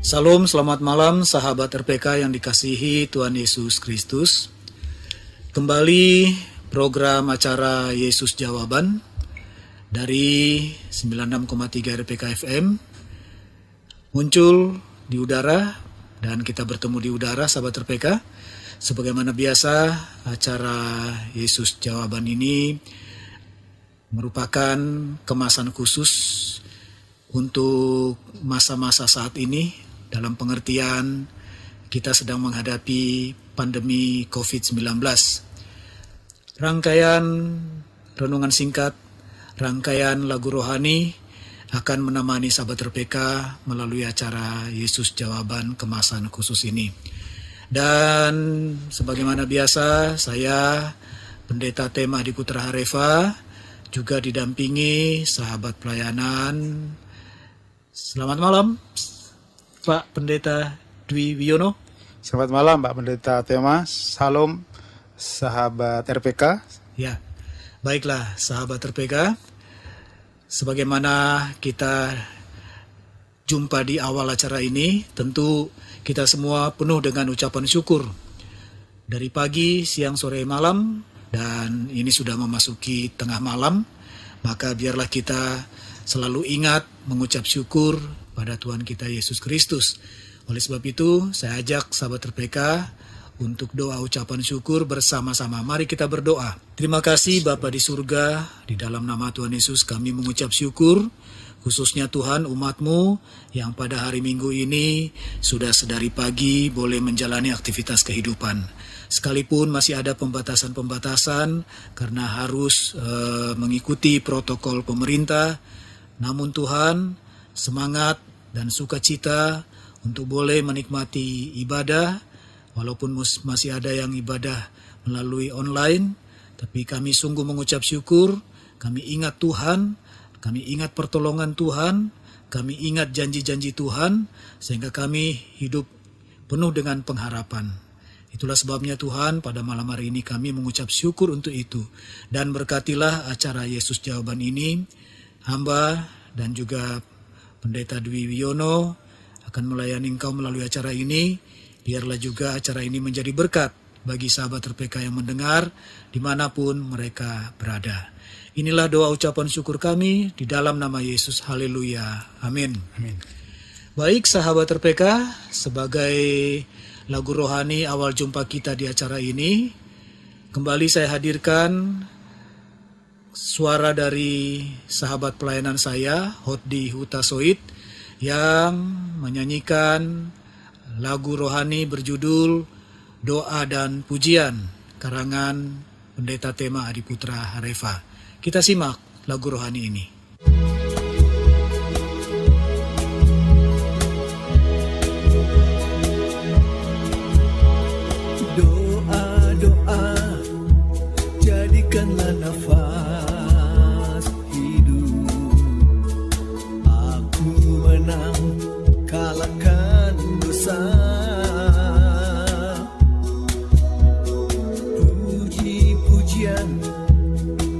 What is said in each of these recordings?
Salam, selamat malam sahabat RPK yang dikasihi Tuhan Yesus Kristus. Kembali program acara Yesus Jawaban dari 96,3 RPK FM muncul di udara dan kita bertemu di udara sahabat RPK. Sebagaimana biasa, acara Yesus Jawaban ini merupakan kemasan khusus untuk masa-masa saat ini, dalam pengertian kita sedang menghadapi pandemi COVID-19. Rangkaian renungan singkat, rangkaian lagu rohani akan menemani sahabat RPK melalui acara Yesus Jawaban kemasan khusus ini. Dan sebagaimana biasa, saya Pendeta Tema Adi Putra Harefa juga didampingi sahabat pelayanan. Selamat malam Pak Pendeta Dwi Wiono. Selamat malam Pak Pendeta Tema. Salam sahabat RPK. Ya, baiklah sahabat RPK. Sebagaimana kita jumpa di awal acara ini, tentu kita semua penuh dengan ucapan syukur. Dari pagi, siang, sore, malam, dan ini sudah memasuki tengah malam, maka biarlah kita selalu ingat mengucap syukur pada Tuhan kita Yesus Kristus. Oleh sebab itu, saya ajak sahabat RPK untuk doa ucapan syukur bersama-sama. Mari kita berdoa. Terima kasih Bapa di surga, di dalam nama Tuhan Yesus kami mengucap syukur, khususnya Tuhan umat-Mu yang pada hari Minggu ini sudah sedari pagi boleh menjalani aktivitas kehidupan. Sekalipun masih ada pembatasan-pembatasan karena harus mengikuti protokol pemerintah, namun Tuhan, semangat dan sukacita untuk boleh menikmati ibadah, walaupun masih ada yang ibadah melalui online, tapi kami sungguh mengucap syukur, kami ingat Tuhan, kami ingat pertolongan Tuhan, kami ingat janji-janji Tuhan, sehingga kami hidup penuh dengan pengharapan. Itulah sebabnya Tuhan, pada malam hari ini kami mengucap syukur untuk itu. Dan berkatilah acara Yesus Jawaban ini, hamba dan juga Pendeta Dwi Wiono akan melayani Engkau melalui acara ini. Biarlah juga acara ini menjadi berkat bagi sahabat RPK yang mendengar dimanapun mereka berada. Inilah doa ucapan syukur kami di dalam nama Yesus. Haleluya. Amin. Amin. Baik sahabat RPK, sebagai lagu rohani awal jumpa kita di acara ini, kembali saya hadirkan suara dari sahabat pelayanan saya, Hotdi Hutasoid, yang menyanyikan lagu rohani berjudul Doa dan Pujian, karangan Pendeta Tema Adi Putra Harefa. Kita simak lagu rohani ini. Doa-doa jadikanlah nafas hidup, aku menang kalahkan dosa. Puji-pujian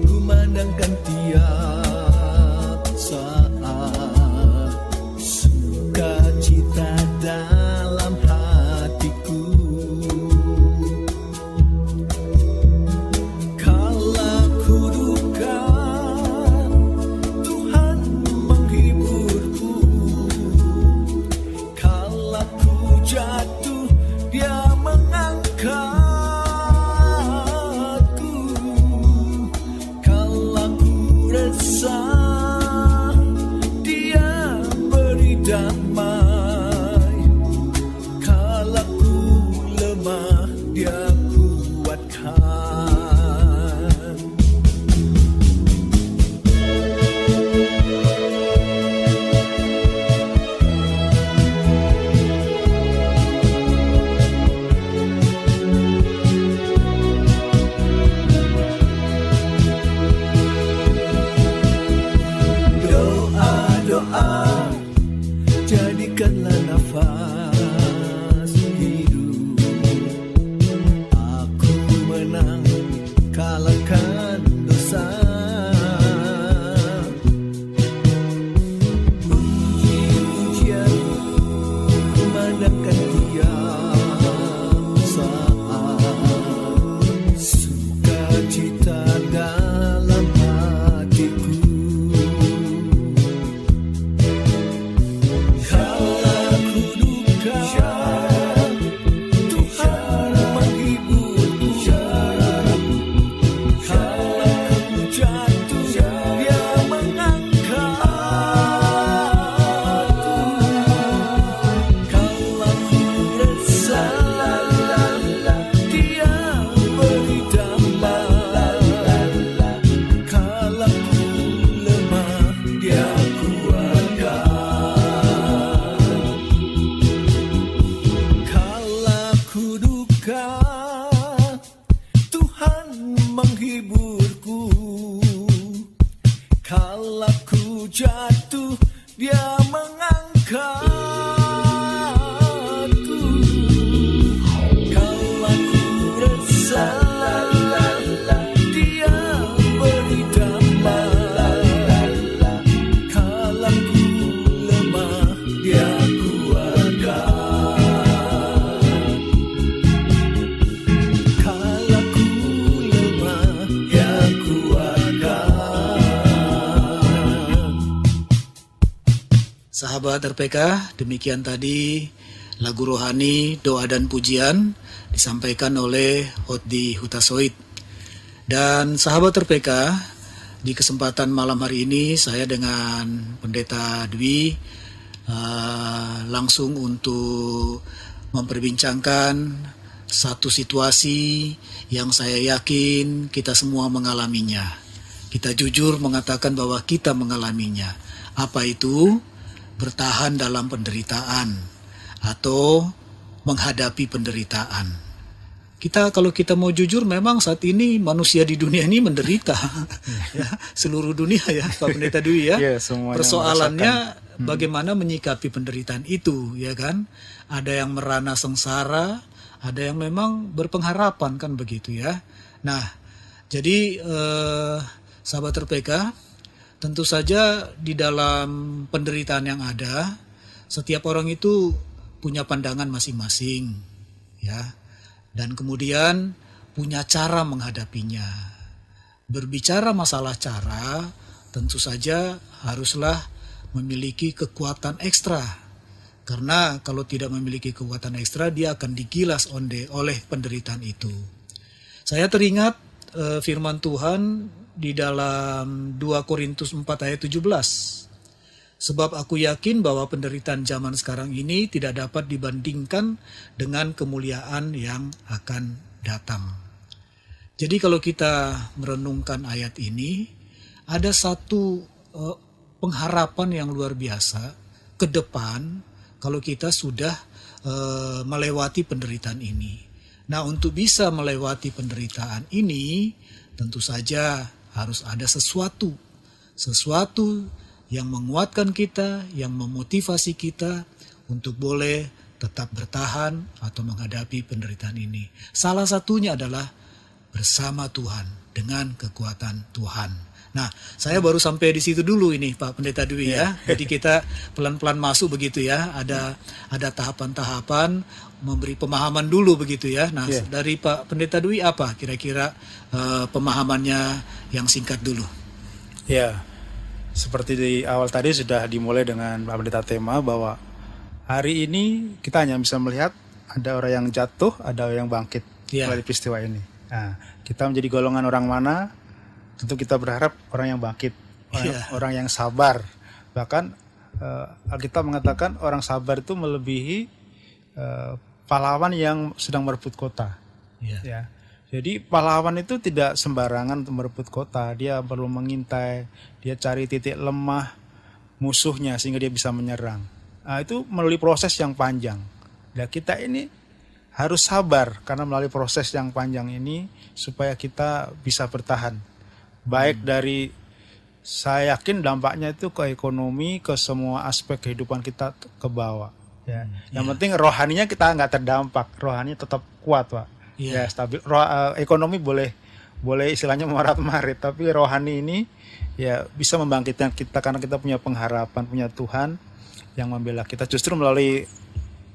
kumandangkan tiap sahabat RPK, demikian tadi lagu rohani, doa dan pujian disampaikan oleh Hotdi Hutasoit. Dan sahabat RPK, di kesempatan malam hari ini saya dengan Pendeta Dwi langsung untuk memperbincangkan satu situasi yang saya yakin kita semua mengalaminya. Kita jujur mengatakan bahwa kita mengalaminya. Apa itu? Bertahan dalam penderitaan atau menghadapi penderitaan. Kalau kita mau jujur, memang saat ini manusia di dunia ini menderita. Ya, seluruh dunia ya, Pak Pendeta Dwi ya. Persoalannya bagaimana menyikapi penderitaan itu, ya kan? Ada yang merana sengsara, ada yang memang berpengharapan, kan begitu ya. Nah, jadi sahabat RPK, tentu saja di dalam penderitaan yang ada, setiap orang itu punya pandangan masing-masing, ya, dan kemudian punya cara menghadapinya. Berbicara masalah cara, tentu saja haruslah memiliki kekuatan ekstra, karena kalau tidak memiliki kekuatan ekstra, dia akan digilas oleh penderitaan itu. Saya teringat firman Tuhan di dalam 2 Korintus 4 ayat 17. Sebab aku yakin bahwa penderitaan zaman sekarang ini tidak dapat dibandingkan dengan kemuliaan yang akan datang. Jadi kalau kita merenungkan ayat ini, ada satu pengharapan yang luar biasa ke depan kalau kita sudah melewati penderitaan ini. Nah, untuk bisa melewati penderitaan ini, tentu saja harus ada sesuatu yang menguatkan kita, yang memotivasi kita untuk boleh tetap bertahan atau menghadapi penderitaan ini. Salah satunya adalah bersama Tuhan, dengan kekuatan Tuhan. Nah, saya baru sampai di situ dulu ini, Pak Pendeta Dwi ya. Jadi kita pelan-pelan masuk begitu ya. Ada tahapan-tahapan, memberi pemahaman dulu begitu ya. Nah, dari Pak Pendeta Dwi apa kira-kira pemahamannya yang singkat dulu? Ya, seperti di awal tadi sudah dimulai dengan Pak Pendeta tema bahwa hari ini kita hanya bisa melihat ada orang yang jatuh, ada orang yang bangkit dari peristiwa ini. Nah, kita menjadi golongan orang mana? Tentu kita berharap orang yang bangkit, orang yang sabar. Bahkan Alkitab mengatakan orang sabar itu melebihi pahlawan yang sedang merebut kota. Ya. Jadi pahlawan itu tidak sembarangan untuk merebut kota. Dia perlu mengintai, dia cari titik lemah musuhnya sehingga dia bisa menyerang. Nah, itu melalui proses yang panjang. Nah, kita ini harus sabar karena melalui proses yang panjang ini supaya kita bisa bertahan. Baik dari, saya yakin dampaknya itu ke ekonomi, ke semua aspek kehidupan kita ke bawah. Ya. Yang penting rohaninya kita nggak terdampak, rohani tetap kuat, Pak. Ya, stabil. Ekonomi boleh istilahnya marit-marit, tapi rohani ini ya bisa membangkitkan kita karena kita punya pengharapan, punya Tuhan yang membela kita. Justru melalui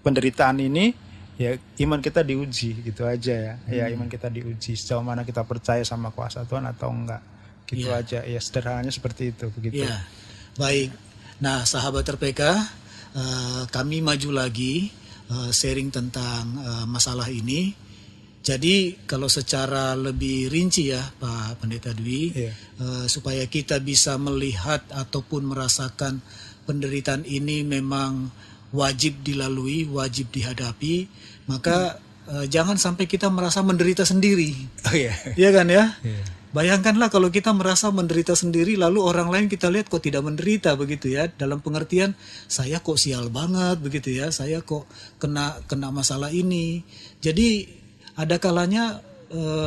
penderitaan ini ya iman kita diuji, gitu aja ya. Ya, iman kita diuji sejauh mana kita percaya sama kuasa Tuhan atau enggak. Gitu aja. Ya, sederhananya seperti itu, begitu. Ya. Baik. Nah, sahabat RPK, kami maju lagi sharing tentang masalah ini. Jadi kalau secara lebih rinci ya Pak Pendeta Dwi, supaya kita bisa melihat ataupun merasakan penderitaan ini memang wajib dilalui, wajib dihadapi, maka jangan sampai kita merasa menderita sendiri. Iya kan ya? Bayangkanlah kalau kita merasa menderita sendiri, lalu orang lain kita lihat kok tidak menderita begitu ya, dalam pengertian saya kok sial banget begitu ya, saya kok kena masalah ini. Jadi ada kalanya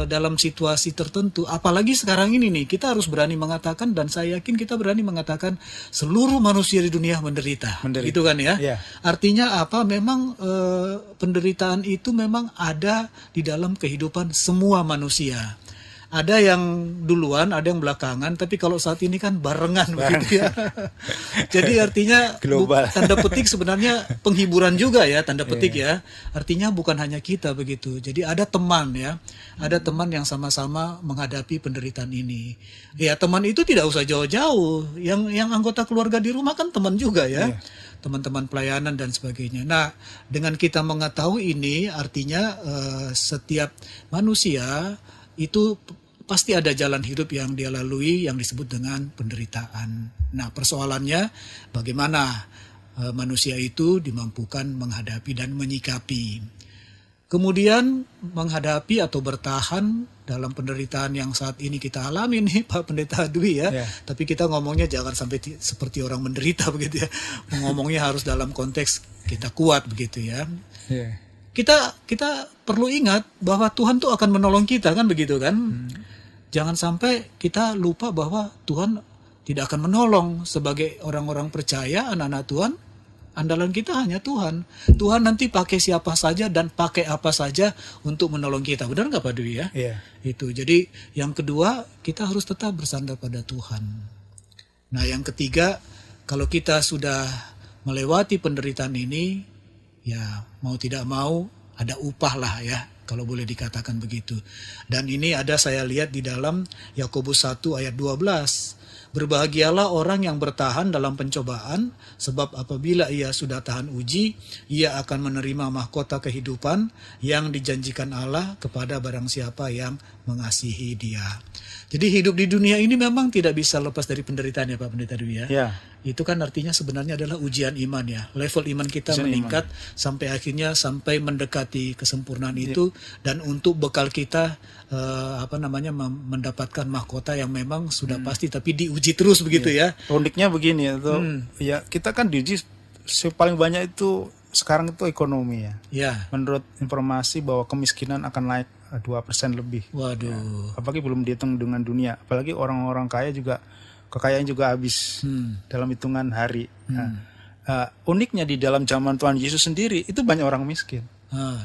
dalam situasi tertentu, apalagi sekarang ini nih, kita harus berani mengatakan, dan saya yakin kita berani mengatakan seluruh manusia di dunia menderita. Gitu kan ya? Artinya apa? Memang penderitaan itu memang ada di dalam kehidupan semua manusia. Ada yang duluan, ada yang belakangan, tapi kalau saat ini kan barengan. Begitu ya. Jadi artinya tanda petik sebenarnya penghiburan juga ya, tanda petik ya. Artinya bukan hanya kita begitu. Jadi ada teman ya, ada teman yang sama-sama menghadapi penderitaan ini. Ya, teman itu tidak usah jauh-jauh. Yang anggota keluarga di rumah kan teman juga ya. teman-teman pelayanan dan sebagainya. Nah, dengan kita mengetahui ini, artinya setiap manusia itu pasti ada jalan hidup yang dia lalui yang disebut dengan penderitaan. Nah, persoalannya bagaimana manusia itu dimampukan menghadapi dan menyikapi. Kemudian menghadapi atau bertahan dalam penderitaan yang saat ini kita alami nih Pak Pendeta Dwi ya. Tapi kita ngomongnya jangan sampai seperti orang menderita begitu ya. Ngomongnya harus dalam konteks kita kuat begitu ya. Kita perlu ingat bahwa Tuhan tuh akan menolong kita kan begitu kan. Jangan sampai kita lupa bahwa Tuhan tidak akan menolong. Sebagai orang-orang percaya, anak-anak Tuhan, andalan kita hanya Tuhan. Tuhan nanti pakai siapa saja dan pakai apa saja untuk menolong kita. Benar nggak Pak Dwi ya? Itu. Jadi yang kedua, kita harus tetap bersandar pada Tuhan. Nah yang ketiga, kalau kita sudah melewati penderitaan ini, ya mau tidak mau ada upah lah ya, kalau boleh dikatakan begitu. Dan ini ada saya lihat di dalam Yakobus 1 ayat 12. Berbahagialah orang yang bertahan dalam pencobaan, sebab apabila ia sudah tahan uji, ia akan menerima mahkota kehidupan yang dijanjikan Allah kepada barang siapa yang mengasihi dia. Jadi hidup di dunia ini memang tidak bisa lepas dari penderitaan ya Pak Pendeta Dwi ya. Itu kan artinya sebenarnya adalah ujian iman ya. Level iman kita ujian meningkat sampai akhirnya sampai mendekati kesempurnaan itu, dan untuk bekal kita mendapatkan mahkota yang memang sudah pasti tapi diuji terus begitu ya. Uniknya begini ya kita kan diuji paling banyak itu sekarang itu ekonomi ya. Menurut informasi bahwa kemiskinan akan naik 2% lebih. Waduh. Ya. Apalagi belum dihitung dengan dunia. Apalagi orang-orang kaya juga, kekayaan juga habis dalam hitungan hari. Uniknya di dalam zaman Tuhan Yesus sendiri itu banyak orang miskin.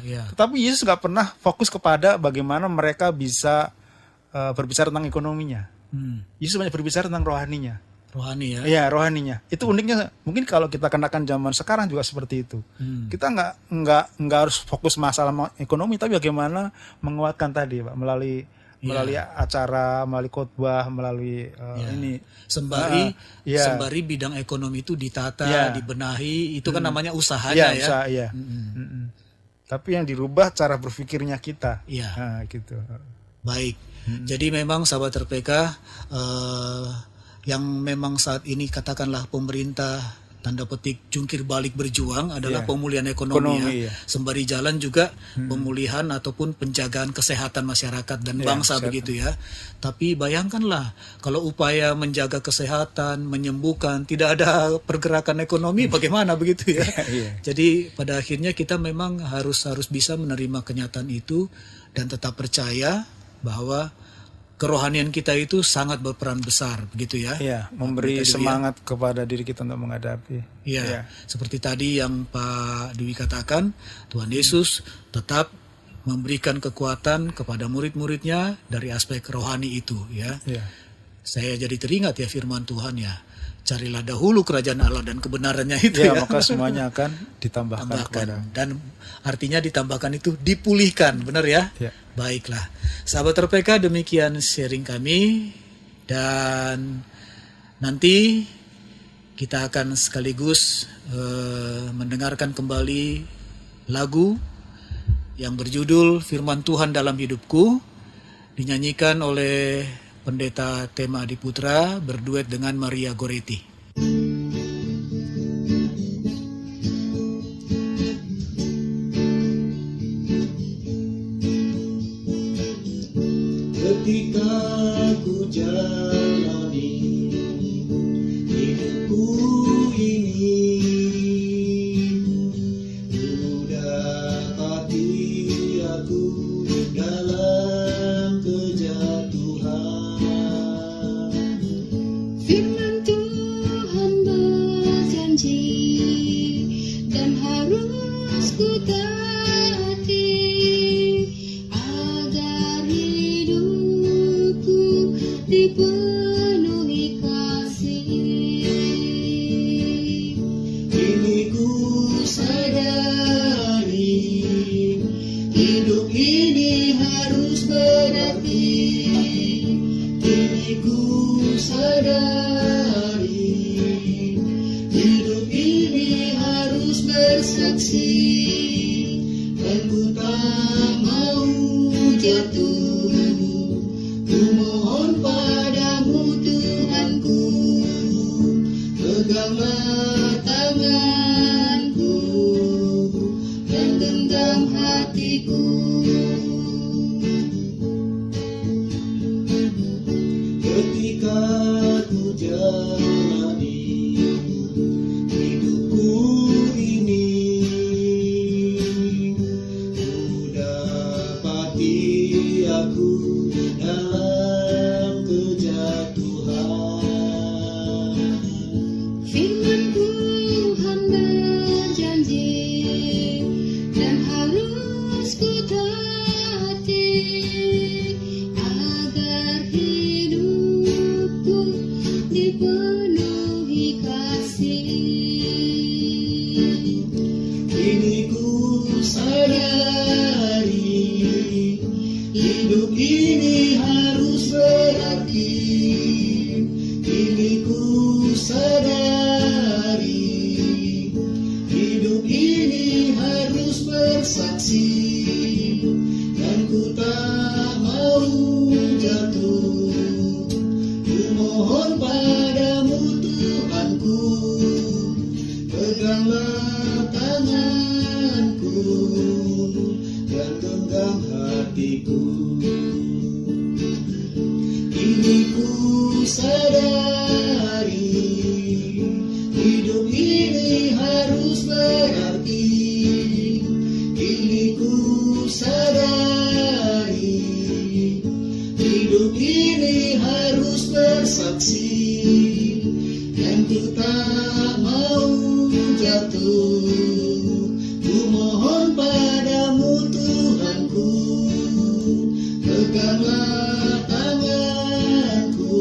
Tetapi Yesus nggak pernah fokus kepada bagaimana mereka bisa berbicara tentang ekonominya. Yesus banyak berbicara tentang rohaninya. Rohani ya? Iya, rohaninya. Itu uniknya. Mungkin kalau kita kenakan zaman sekarang juga seperti itu. Kita nggak harus fokus masalah ekonomi, tapi bagaimana menguatkan tadi, Pak, melalui acara, melalui khotbah, melalui ini. Sembari bidang ekonomi itu ditata, dibenahi, itu kan namanya usahanya ya. Tapi yang dirubah cara berpikirnya kita. Gitu. Baik. Jadi memang sahabat RPK, yang memang saat ini katakanlah pemerintah tanda petik jungkir balik berjuang adalah pemulihan ekonomi ya. Sembari jalan juga pemulihan ataupun penjagaan kesehatan masyarakat dan bangsa begitu ya. Tapi bayangkanlah kalau upaya menjaga kesehatan, menyembuhkan, tidak ada pergerakan ekonomi, bagaimana begitu ya. Jadi pada akhirnya kita memang harus bisa menerima kenyataan itu dan tetap percaya bahwa kerohanian kita itu sangat berperan besar begitu ya. Memberi semangat kepada diri kita untuk menghadapi. Seperti tadi yang Pak Dwi katakan, Tuhan Yesus tetap memberikan kekuatan kepada murid-muridnya dari aspek rohani itu ya. Saya jadi teringat ya firman Tuhan ya. Carilah dahulu kerajaan Allah dan kebenarannya itu ya. Maka semuanya akan ditambahkan. Dan artinya ditambahkan itu dipulihkan, benar ya? Baiklah. Sahabat RPK, demikian sharing kami. Dan nanti kita akan sekaligus mendengarkan kembali lagu yang berjudul Firman Tuhan dalam Hidupku, dinyanyikan oleh Pendeta Tema Adiputra berduet dengan Maria Goretti. Ketika ku jalani hidupku ini, ku dapati aku dalam kejatuhan. Firman Tuhan berjanji dan harus ku taati agar hidupku dipenuhi kasih. Kini ku sadari hidup ini harus berarti. Kini ku sadari hidup ini jatuh, ku mohon padamu Tuhanku, peganglah tanganku dan genggam hatiku. Ketika ku jalani hidupku ini, ku dapati aku dalam kejatuhan. Firman Tuhan berjanji dan harus ku taati agar hidupku dipenuhi kasih. Kini ku sadari hidup ini harus berarti. Kini ku sadari hidup ini harus bersaksi, dan ku tak mau jatuh. Ku mohon padamu Tuhanku, peganglah tanganku dan genggam hatiku. Kini ku sadari hidup ini harus berarti. Kini ku sadari hidup ini harus bersaksi, dan ku tak mau jatuh. Ku mohon padamu Tuhanku, peganglah tanganku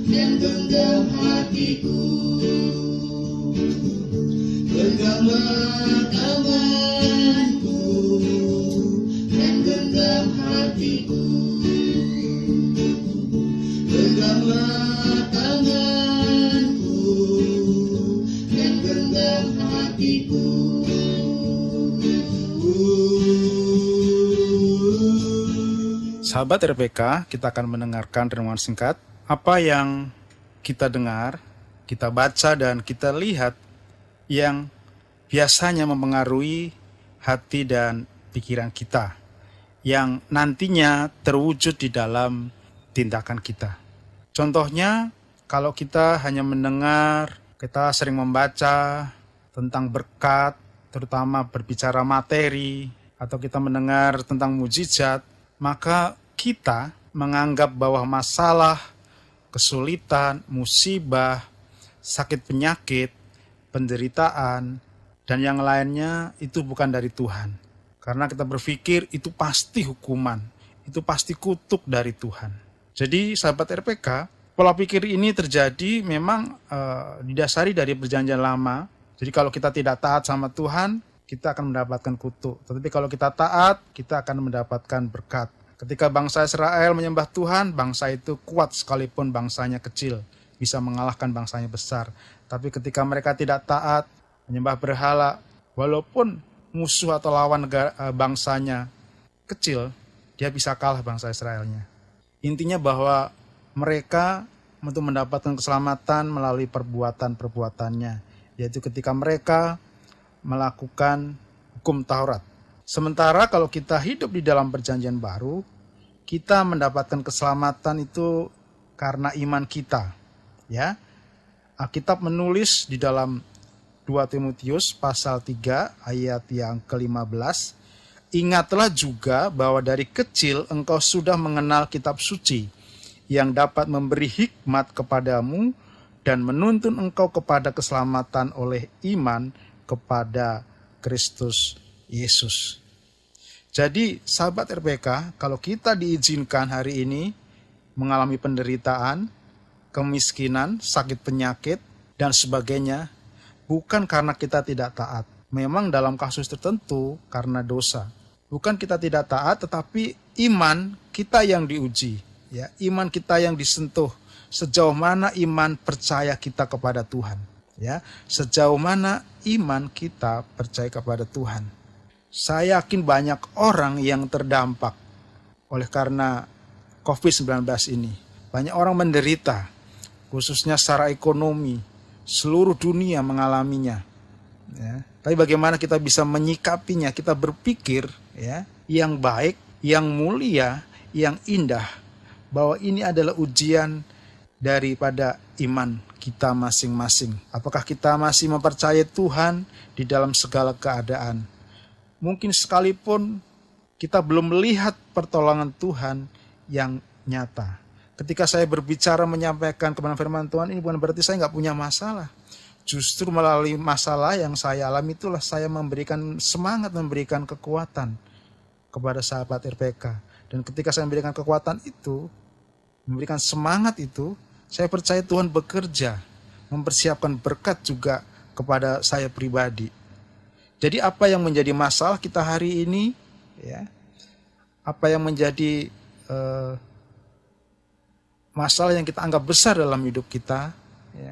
dan genggam hatiku. Peganglah tanganku dan genggam hatiku. Peganglah tanganku dan genggam hatiku. Sahabat RPK, kita akan mendengarkan renungan singkat. Apa yang kita dengar, kita baca, dan kita lihat yang biasanya mempengaruhi hati dan pikiran kita, yang nantinya terwujud di dalam tindakan kita. Contohnya, kalau kita hanya mendengar, kita sering membaca tentang berkat, terutama berbicara materi, atau kita mendengar tentang mujizat, maka kita menganggap bahwa masalah, kesulitan, musibah, sakit penyakit, penderitaan, dan yang lainnya itu bukan dari Tuhan. Karena kita berpikir itu pasti hukuman, itu pasti kutuk dari Tuhan. Jadi sahabat RPK, pola pikir ini terjadi memang didasari dari perjanjian lama. Jadi kalau kita tidak taat sama Tuhan, kita akan mendapatkan kutuk. Tetapi kalau kita taat, kita akan mendapatkan berkat. Ketika bangsa Israel menyembah Tuhan, bangsa itu kuat sekalipun bangsanya kecil, bisa mengalahkan bangsanya besar. Tapi ketika mereka tidak taat, menyembah berhala, walaupun musuh atau lawan bangsanya kecil, dia bisa kalah bangsa Israelnya. Intinya bahwa mereka untuk mendapatkan keselamatan melalui perbuatan-perbuatannya, yaitu ketika mereka melakukan hukum Taurat. Sementara kalau kita hidup di dalam perjanjian baru, kita mendapatkan keselamatan itu karena iman kita. Ya, Alkitab menulis di dalam 2 Timotius pasal 3 ayat yang ke-15, ingatlah juga bahwa dari kecil engkau sudah mengenal kitab suci yang dapat memberi hikmat kepadamu dan menuntun engkau kepada keselamatan oleh iman kepada Kristus Yesus. Jadi sahabat RPK, kalau kita diizinkan hari ini mengalami penderitaan, kemiskinan, sakit penyakit, dan sebagainya, bukan karena kita tidak taat. Memang dalam kasus tertentu karena dosa. Bukan kita tidak taat, tetapi iman kita yang diuji. Ya, iman kita yang disentuh. Sejauh mana iman percaya kita kepada Tuhan. Ya, sejauh mana iman kita percaya kepada Tuhan. Saya yakin banyak orang yang terdampak oleh karena COVID-19 ini. Banyak orang menderita, khususnya secara ekonomi. Seluruh dunia mengalaminya. Ya. Tapi bagaimana kita bisa menyikapinya? Kita berpikir ya, yang baik, yang mulia, yang indah, bahwa ini adalah ujian daripada iman kita masing-masing. Apakah kita masih mempercayai Tuhan di dalam segala keadaan? Mungkin sekalipun kita belum melihat pertolongan Tuhan yang nyata. Ketika saya berbicara menyampaikan kebenaran firman Tuhan, ini bukan berarti saya nggak punya masalah. Justru melalui masalah yang saya alami itulah saya memberikan semangat, memberikan kekuatan kepada sahabat RPK. Dan ketika saya memberikan kekuatan itu, memberikan semangat itu, saya percaya Tuhan bekerja, mempersiapkan berkat juga kepada saya pribadi. Jadi apa yang menjadi masalah kita hari ini, ya, apa yang menjadi masalah yang kita anggap besar dalam hidup kita, ya,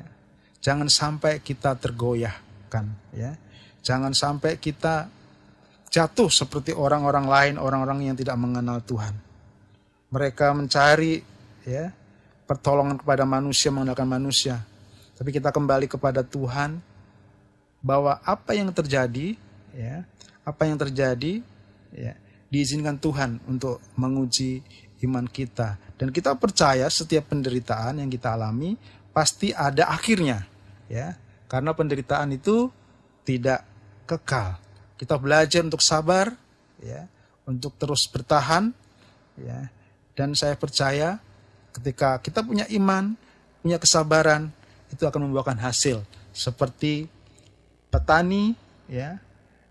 jangan sampai kita tergoyahkan, ya, jangan sampai kita jatuh seperti orang-orang lain, orang-orang yang tidak mengenal Tuhan. Mereka mencari, ya, pertolongan kepada manusia, mengandalkan manusia. Tapi kita kembali kepada Tuhan, bahwa apa yang terjadi, ya, diizinkan Tuhan untuk menguji iman kita. Dan kita percaya setiap penderitaan yang kita alami pasti ada akhirnya, ya, karena penderitaan itu tidak kekal. Kita belajar untuk sabar, ya, untuk terus bertahan, ya. Dan saya percaya ketika kita punya iman, punya kesabaran, itu akan membuahkan hasil seperti petani, ya,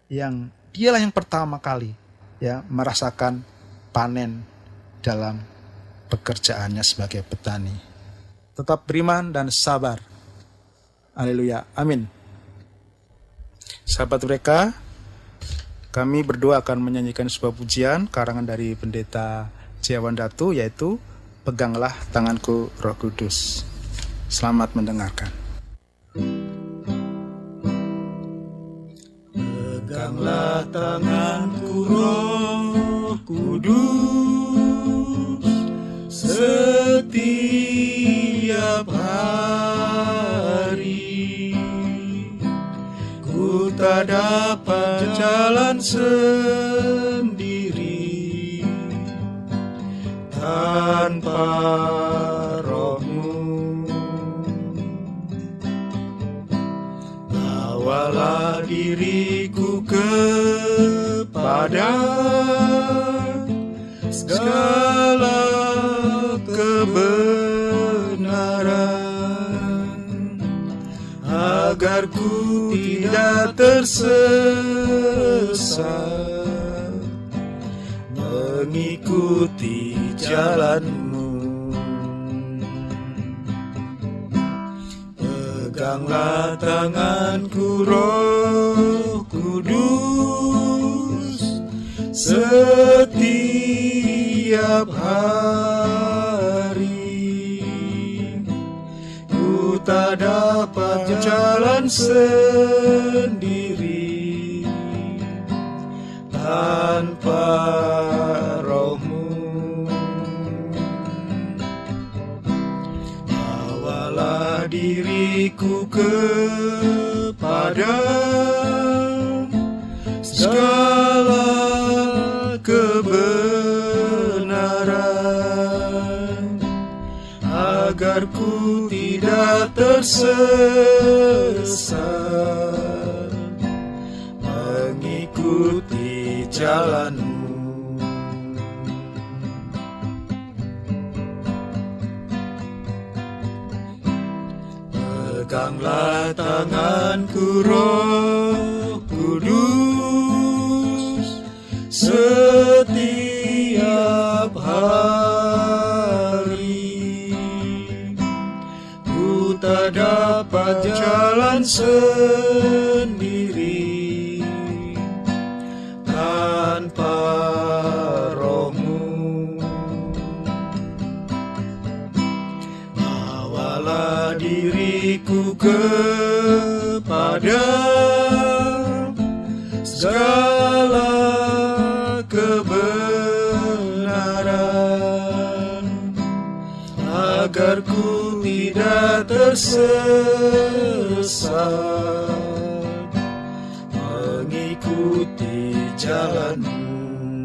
yang dialah yang pertama kali, ya, merasakan panen dalam pekerjaannya sebagai petani. Tetap beriman dan sabar. Haleluya. Amin. Sahabat mereka, kami berdua akan menyanyikan sebuah pujian karangan dari Pendeta Ciawan Datu, yaitu Peganglah Tanganku Roh Kudus. Selamat mendengarkan. Peganglah tanganku Roh Kudus, setiap hari ku tak dapat jalan sendiri tanpa Roh-Mu. Bawalah diriku kepada segala kebenaran, agar ku tidak tersesat mengikuti jalan-Mu. Peganglah tanganku Roh Kudus, setiap hari ku tak dapat jalan sendiri tanpa Roh-Mu. Bawalah diriku kepada segala kebenaran, agar ku tidak tersesat mengikuti jalan-Mu. Peganglah tanganku Roh Kudus, setiap hari ku tak dapat jalan sendiri tanpa Roh-Mu. Bawalah diriku kepada segala agar ku tidak tersesat, mengikuti jalan-Mu.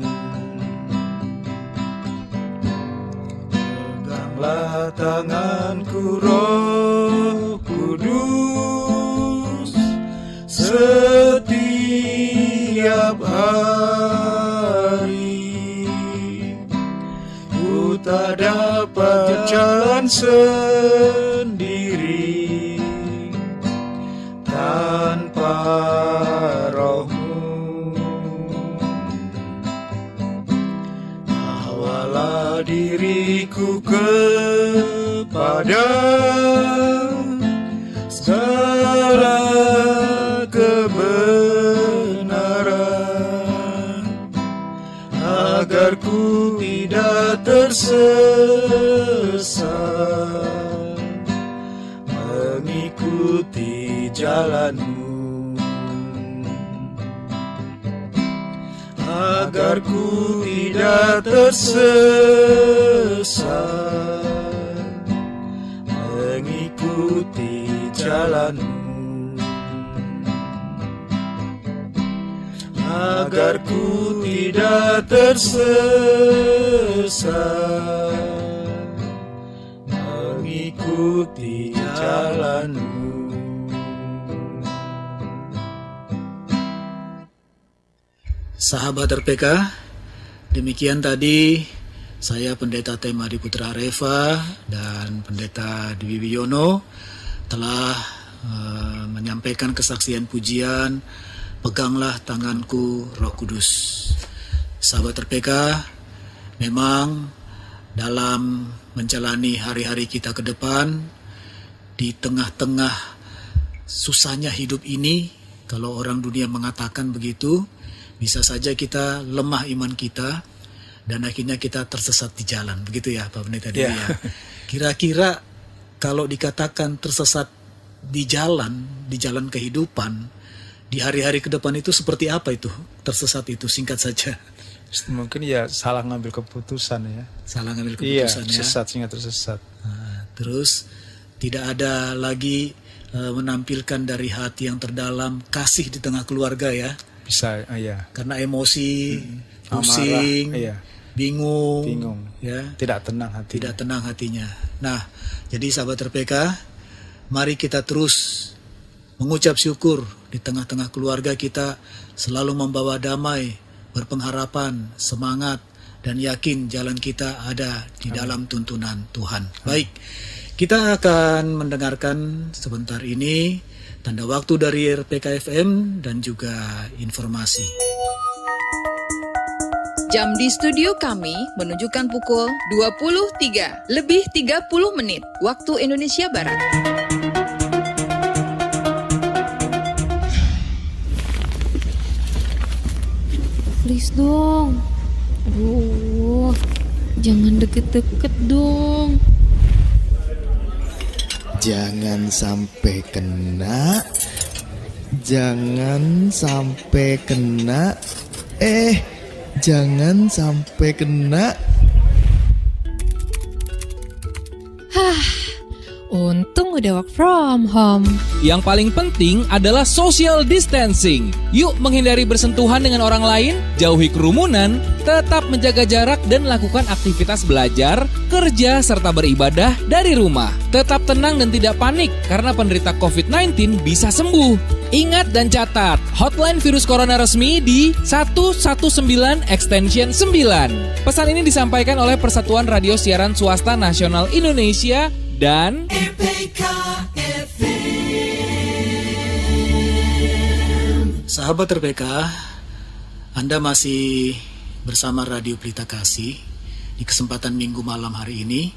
Peganglah tanganku Roh Kudus setiap hari. Ku tak dapat jalan sendiri tanpa Roh-Mu. Bawalah diriku kepada segala kebenaran, agar ku tidak tersesat, mengikuti jalan-Mu. Agar ku tidak tersesat, mengikuti jalan-Mu. Agar ku tidak tersesat, mengikuti jalan-Mu. Sahabat RPK, demikian tadi saya Pendeta Tema Putra Areva dan Pendeta Dwi Wiono telah menyampaikan kesaksian pujian Peganglah Tanganku Roh Kudus. Sahabat RPK, memang dalam menjalani hari-hari kita ke depan, di tengah-tengah susahnya hidup ini, kalau orang dunia mengatakan begitu, bisa saja kita lemah iman kita dan akhirnya kita tersesat di jalan, begitu ya Pak Pendeta Dwi ya. Kira-kira kalau dikatakan tersesat di jalan kehidupan, di hari-hari ke depan itu seperti apa itu tersesat itu, singkat saja? Mungkin ya salah ngambil keputusan ya. Salah ngambil keputusan ya. Sesat sehingga tersesat. Nah, terus tidak ada lagi menampilkan dari hati yang terdalam kasih di tengah keluarga ya. Bisa, iya. Karena emosi, pusing, amarah, iya. bingung, ya. Tidak tenang hati. Tidak tenang hatinya. Nah, jadi sahabat RPK, mari kita terus mengucap syukur di tengah-tengah keluarga kita, selalu membawa damai, berpengharapan, semangat, dan yakin jalan kita ada di dalam tuntunan Tuhan. Baik, kita akan mendengarkan sebentar ini tanda waktu dari RPK FM dan juga informasi. Jam di studio kami menunjukkan pukul 23:30 waktu Indonesia Barat. Please dong. Aduh, jangan deket-deket dong. Jangan sampai kena. Jangan sampai kena. Jangan sampai kena. Untung udah work from home. Yang paling penting adalah social distancing. Yuk menghindari bersentuhan dengan orang lain, jauhi kerumunan, tetap menjaga jarak dan lakukan aktivitas belajar, kerja, serta beribadah dari rumah. Tetap tenang dan tidak panik karena penderita COVID-19 bisa sembuh. Ingat dan catat, hotline virus corona resmi di 119 extension 9. Pesan ini disampaikan oleh Persatuan Radio Siaran Swasta Nasional Indonesia dan RPK FM. Sahabat RPK, Anda masih bersama Radio Pelita Kasih di kesempatan Minggu malam hari ini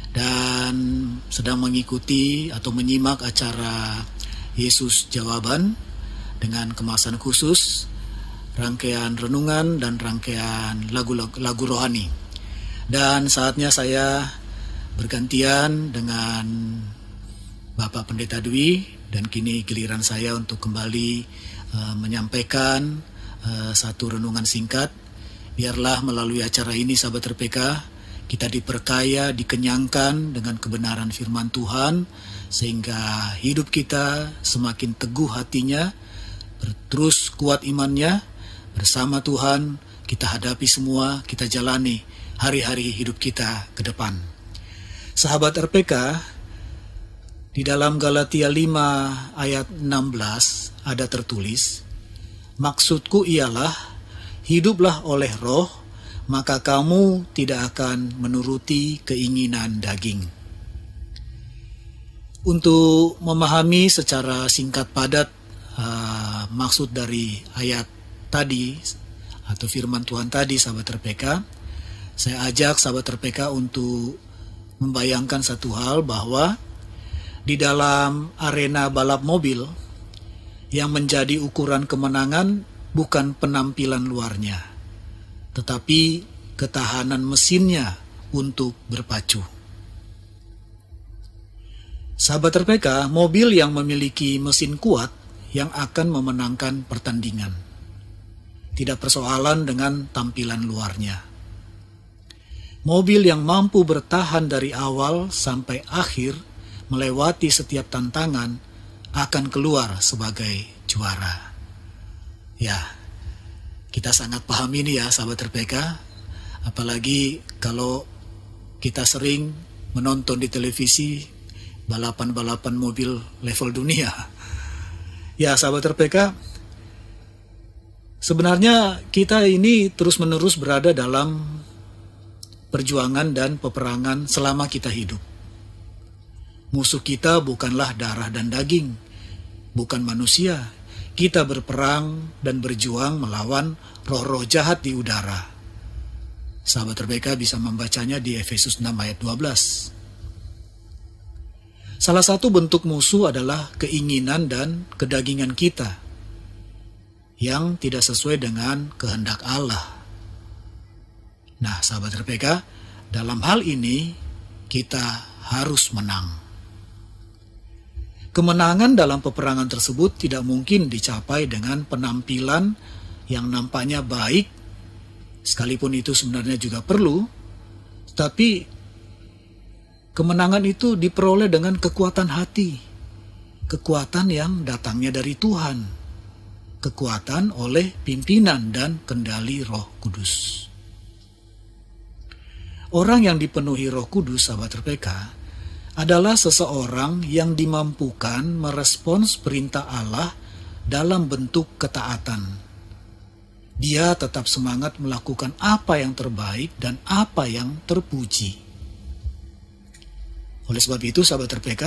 dan sedang mengikuti atau menyimak acara Yesus Jawaban dengan kemasan khusus, rangkaian renungan dan rangkaian lagu rohani. Dan saatnya saya bergantian dengan Bapak Pendeta Dwi dan kini giliran saya untuk kembali menyampaikan satu renungan singkat. Biarlah melalui acara ini sahabat RPK kita diperkaya, dikenyangkan dengan kebenaran firman Tuhan, sehingga hidup kita semakin teguh hatinya, terus kuat imannya. Bersama Tuhan kita hadapi semua, kita jalani hari-hari hidup kita ke depan. Sahabat RPK, di dalam Galatia 5 ayat 16 ada tertulis, "Maksudku ialah, hiduplah oleh roh, maka kamu tidak akan menuruti keinginan daging." Untuk memahami secara singkat padat maksud dari ayat tadi atau firman Tuhan tadi, sahabat RPK, saya ajak sahabat RPK untuk membayangkan satu hal, bahwa di dalam arena balap mobil, yang menjadi ukuran kemenangan bukan penampilan luarnya, tetapi ketahanan mesinnya untuk berpacu. Sahabat RPK, mobil yang memiliki mesin kuat yang akan memenangkan pertandingan. Tidak persoalan dengan tampilan luarnya. Mobil yang mampu bertahan dari awal sampai akhir, melewati setiap tantangan, akan keluar sebagai juara. Ya, kita sangat paham ini ya sahabat RPK, apalagi kalau kita sering menonton di televisi balapan-balapan mobil level dunia. Ya sahabat RPK, sebenarnya kita ini terus-menerus berada dalam perjuangan dan peperangan selama kita hidup. Musuh kita bukanlah darah dan daging, bukan manusia. Kita berperang dan berjuang melawan roh-roh jahat di udara. Sahabat RPK bisa membacanya di Efesus 6 ayat 12. Salah satu bentuk musuh adalah keinginan dan kedagingan kita yang tidak sesuai dengan kehendak Allah. Nah, sahabat RPK, dalam hal ini kita harus menang. Kemenangan dalam peperangan tersebut tidak mungkin dicapai dengan penampilan yang nampaknya baik, sekalipun itu sebenarnya juga perlu, tapi kemenangan itu diperoleh dengan kekuatan hati, kekuatan yang datangnya dari Tuhan, kekuatan oleh pimpinan dan kendali Roh Kudus. Orang yang dipenuhi Roh Kudus, sahabat RPK, adalah seseorang yang dimampukan merespons perintah Allah dalam bentuk ketaatan. Dia tetap semangat melakukan apa yang terbaik dan apa yang terpuji. Oleh sebab itu, sahabat RPK,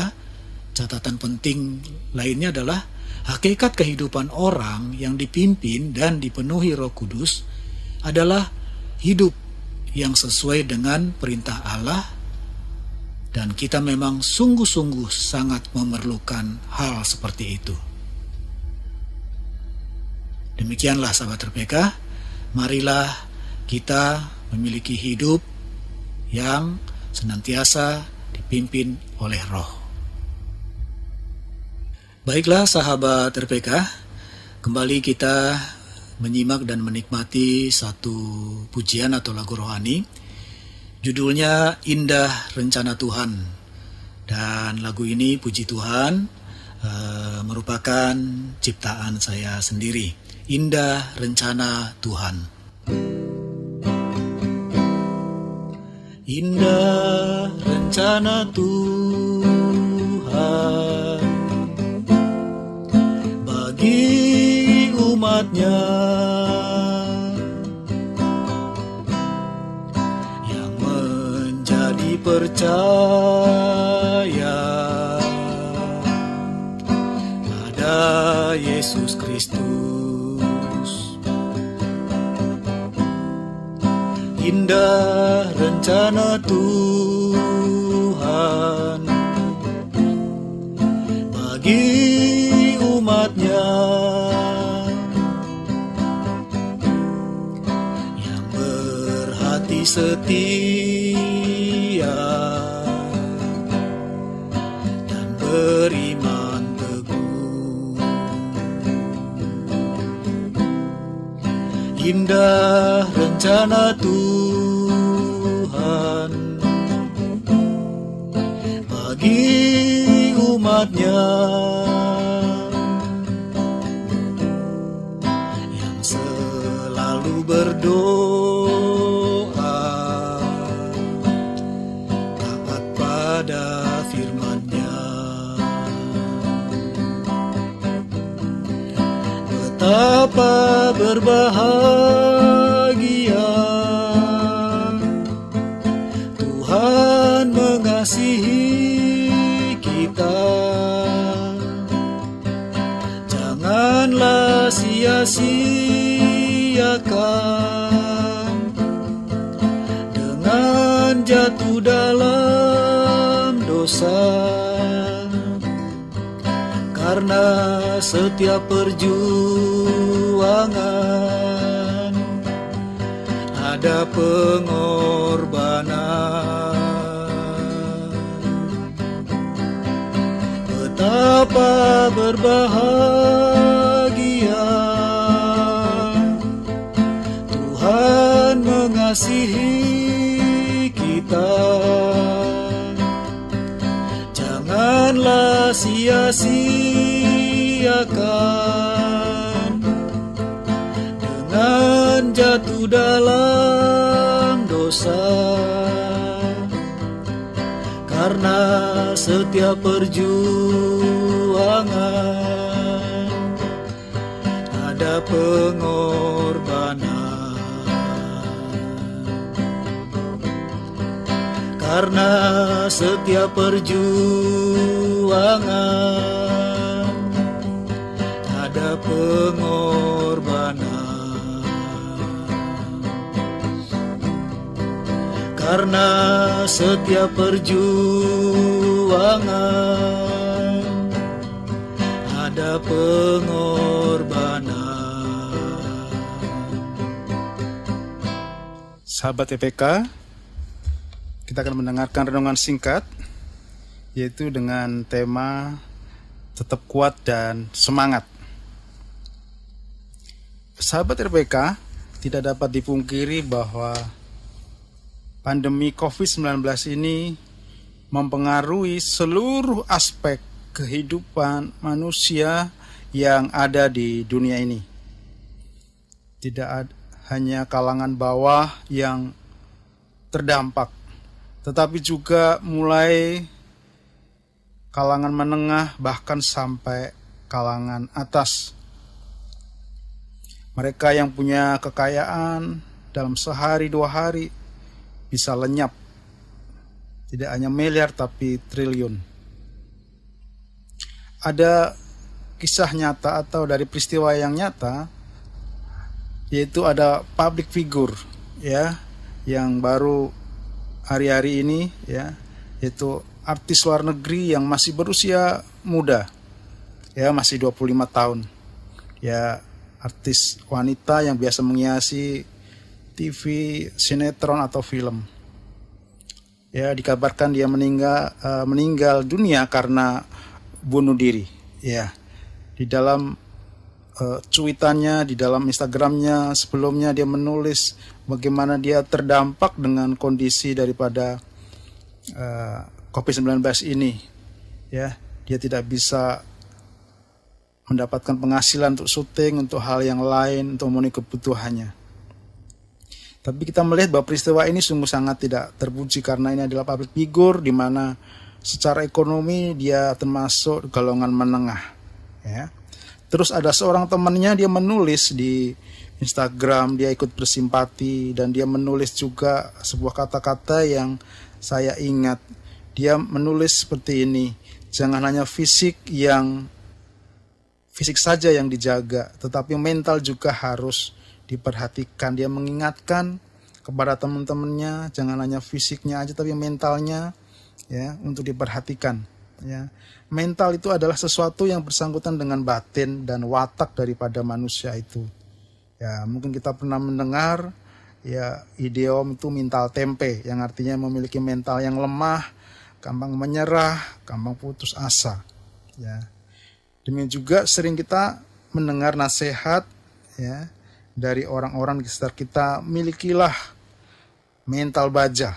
catatan penting lainnya adalah hakikat kehidupan orang yang dipimpin dan dipenuhi Roh Kudus adalah hidup yang sesuai dengan perintah Allah, dan kita memang sungguh-sungguh sangat memerlukan hal seperti itu. Demikianlah sahabat RPK, marilah kita memiliki hidup yang senantiasa dipimpin oleh Roh. Baiklah sahabat RPK, kembali kita menyimak dan menikmati satu pujian atau lagu rohani. Judulnya Indah Rencana Tuhan. Dan lagu ini, puji Tuhan, merupakan ciptaan saya sendiri. Indah Rencana Tuhan. Indah rencana Tuhan bagi umatnya, yang menjadi percaya pada Yesus Kristus. Indah rencana Tuhan bagi umatnya, yang berhati setia dan beriman teguh. Indah rencana Tuhan Tuhan bagi umatnya yang selalu berdoa taat pada firman-Nya. Betapa berbahagia Tuhan mengasihi kita. Janganlah sia-siakan dengan jatuh dalam dosa, karena setiap perjuangan ada pengorbanan. Betapa berbahagia Tuhan mengasihi kita. Janganlah sia-siakan dengan jatuh dalam dosa, karena setiap perjuangan ada pengorbanan. Karena setiap perjuangan ada pengorbanan. Karena setiap perjuangan ada pengorbanan. Sahabat EPK, kita akan mendengarkan renungan singkat, yaitu dengan tema tetap kuat dan semangat. Sahabat EPK, tidak dapat dipungkiri bahwa pandemi COVID-19 ini mempengaruhi seluruh aspek kehidupan manusia yang ada di dunia ini. Tidak hanya kalangan bawah yang terdampak, tetapi juga mulai kalangan menengah bahkan sampai kalangan atas. Mereka yang punya kekayaan dalam sehari 2 hari bisa lenyap. Tidak hanya miliar tapi triliun. Ada kisah nyata atau dari peristiwa yang nyata, yaitu ada public figure ya yang baru hari-hari ini ya, yaitu artis luar negeri yang masih berusia muda. Ya, masih 25 tahun. Ya, artis wanita yang biasa menghiasi TV, sinetron atau film. Ya, dikabarkan dia meninggal dunia karena bunuh diri. Ya, di dalam cuitannya, di dalam Instagramnya sebelumnya dia menulis bagaimana dia terdampak dengan kondisi daripada COVID-19 ini. Ya, dia tidak bisa mendapatkan penghasilan untuk syuting, untuk hal yang lain, untuk memenuhi kebutuhannya. Tapi kita melihat bahwa peristiwa ini sungguh sangat tidak terpuji karena ini adalah public figure di mana secara ekonomi dia termasuk golongan menengah. Ya. Terus ada seorang temannya, dia menulis di Instagram, dia ikut bersimpati dan dia menulis juga sebuah kata-kata yang saya ingat. Dia menulis seperti ini, jangan hanya fisik saja yang dijaga, tetapi mental juga harus diperhatikan. Dia mengingatkan kepada teman-temannya, jangan hanya fisiknya aja tapi mentalnya ya untuk diperhatikan ya. Mental itu adalah sesuatu yang bersangkutan dengan batin dan watak daripada manusia itu. Ya, mungkin kita pernah mendengar ya idiom itu mental tempe, yang artinya memiliki mental yang lemah, gampang menyerah, gampang putus asa. Ya. Demikian juga sering kita mendengar nasihat ya dari orang-orang di sekitar kita, milikilah mental baja.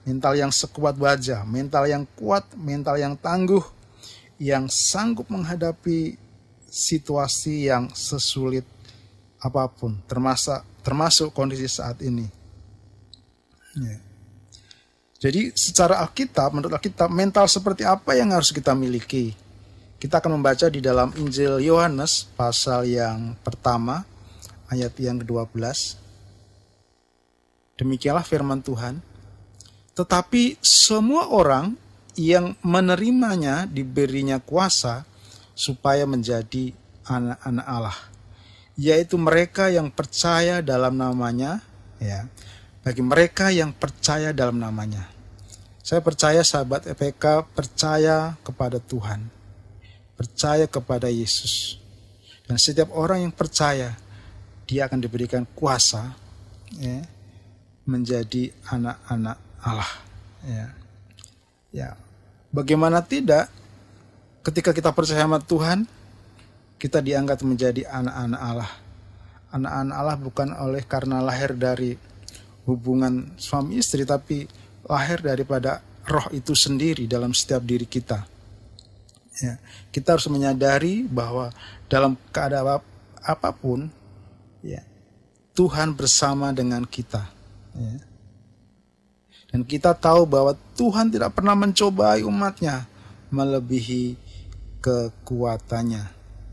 mental yang sekuat baja, mental yang kuat, mental yang tangguh, yang sanggup menghadapi situasi yang sesulit apapun, termasuk kondisi saat ini. Ya. Jadi secara Alkitab, menurut Alkitab, mental seperti apa yang harus kita miliki? Kita akan membaca di dalam Injil Yohanes pasal yang pertama, ayat yang ke-12. Demikianlah firman Tuhan. Tetapi semua orang yang menerimanya diberinya kuasa supaya menjadi anak-anak Allah, yaitu mereka yang percaya dalam namanya, ya. Bagi mereka yang percaya dalam namanya. Saya percaya sahabat EPK percaya kepada Tuhan, percaya kepada Yesus. Dan setiap orang yang percaya, dia akan diberikan kuasa, ya, menjadi anak-anak Allah. Ya. Ya. Bagaimana tidak, ketika kita percaya sama Tuhan, kita diangkat menjadi anak-anak Allah. Anak-anak Allah bukan oleh karena lahir dari hubungan suami istri, tapi lahir daripada roh itu sendiri dalam setiap diri kita. Ya, kita harus menyadari bahwa dalam keadaan apapun, ya, Tuhan bersama dengan kita. Ya. Dan kita tahu bahwa Tuhan tidak pernah mencobai umatnya melebihi kekuatannya.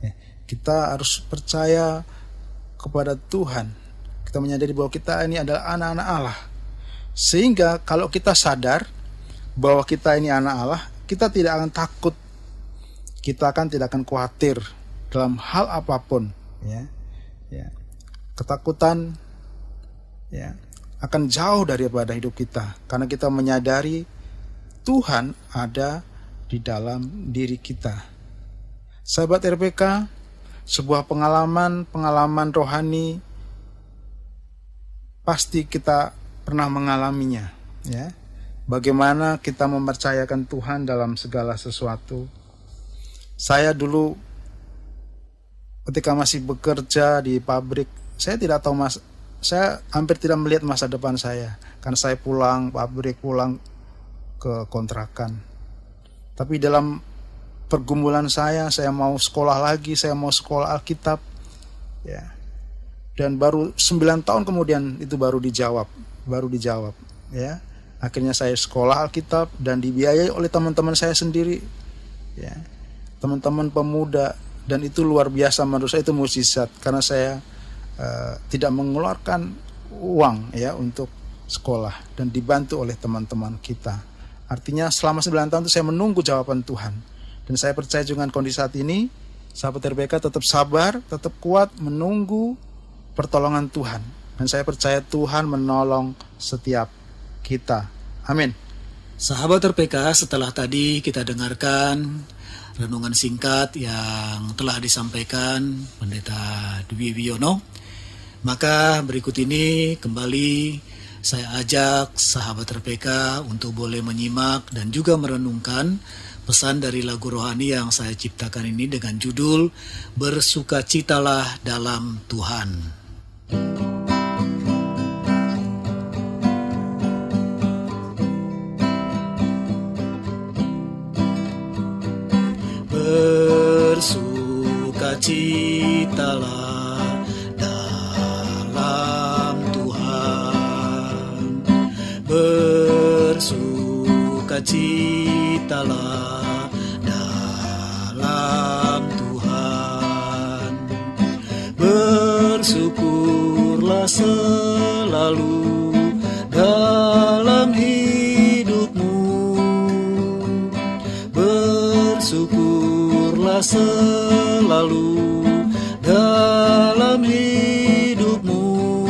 Ya, kita harus percaya kepada Tuhan. Kita menyadari bahwa kita ini adalah anak-anak Allah. Sehingga kalau kita sadar bahwa kita ini anak Allah, kita tidak akan takut. Kita tidak akan khawatir dalam hal apapun. Ya. Ya. Ketakutan, ya, akan jauh daripada hidup kita. Karena kita menyadari Tuhan ada di dalam diri kita. Sahabat RPK, sebuah pengalaman rohani pasti kita pernah mengalaminya, ya. Bagaimana kita mempercayakan Tuhan dalam segala sesuatu. Saya dulu ketika masih bekerja di pabrik, saya tidak tahu saya hampir tidak melihat masa depan saya, karena saya pulang pabrik, pulang ke kontrakan. Tapi dalam pergumulan saya mau sekolah lagi, saya mau sekolah Alkitab, ya. Dan baru 9 tahun kemudian itu baru dijawab, ya. Akhirnya saya sekolah Alkitab dan dibiayai oleh teman-teman saya sendiri, ya. Teman-teman pemuda, dan itu luar biasa menurut saya, itu mukjizat karena saya tidak mengeluarkan uang, ya, untuk sekolah dan dibantu oleh teman-teman kita. Artinya selama 9 tahun itu saya menunggu jawaban Tuhan. Dan saya percaya dengan kondisi saat ini, sahabat RPK tetap sabar, tetap kuat menunggu pertolongan Tuhan. Dan saya percaya Tuhan menolong setiap kita. Amin. Sahabat RPK, setelah tadi kita dengarkan renungan singkat yang telah disampaikan Pendeta Dwi Wiono, maka berikut ini kembali saya ajak sahabat RPK untuk boleh menyimak dan juga merenungkan pesan dari lagu rohani yang saya ciptakan ini dengan judul Bersukacitalah dalam Tuhan. Bersukacitalah dalam Tuhan, bersukacitalah dalam Tuhan, bersyukurlah selalu dalam hidupmu, bersyukurlah selalu dalam hidupmu,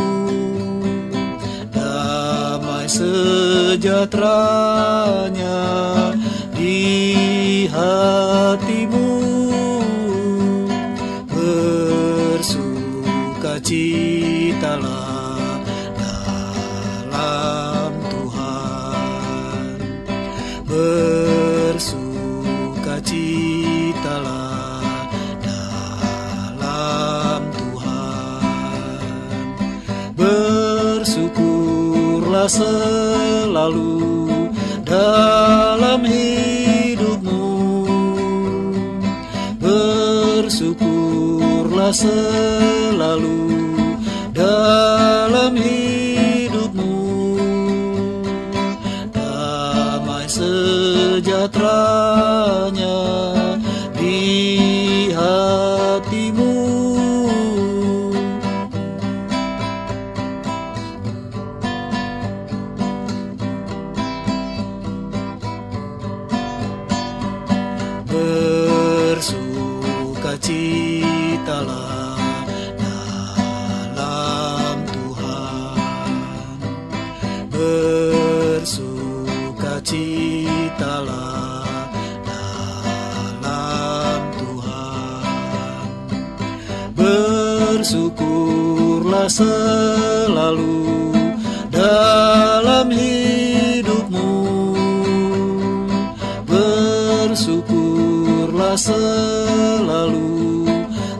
damai sejahteranya di hatimu, bersukacitalah dalam Tuhan, bersukacitalah dalam Tuhan, bersyukurlah selalu dalam hidupmu. Bersyukurlah selalu dalam hidupmu. Damai sejahteranya di hatimu. Bersukacitalah dalam Tuhan. Bersukacitalah dalam Tuhan. Bersyukurlah selalu dalam hidupmu. Bersyukurlah selalu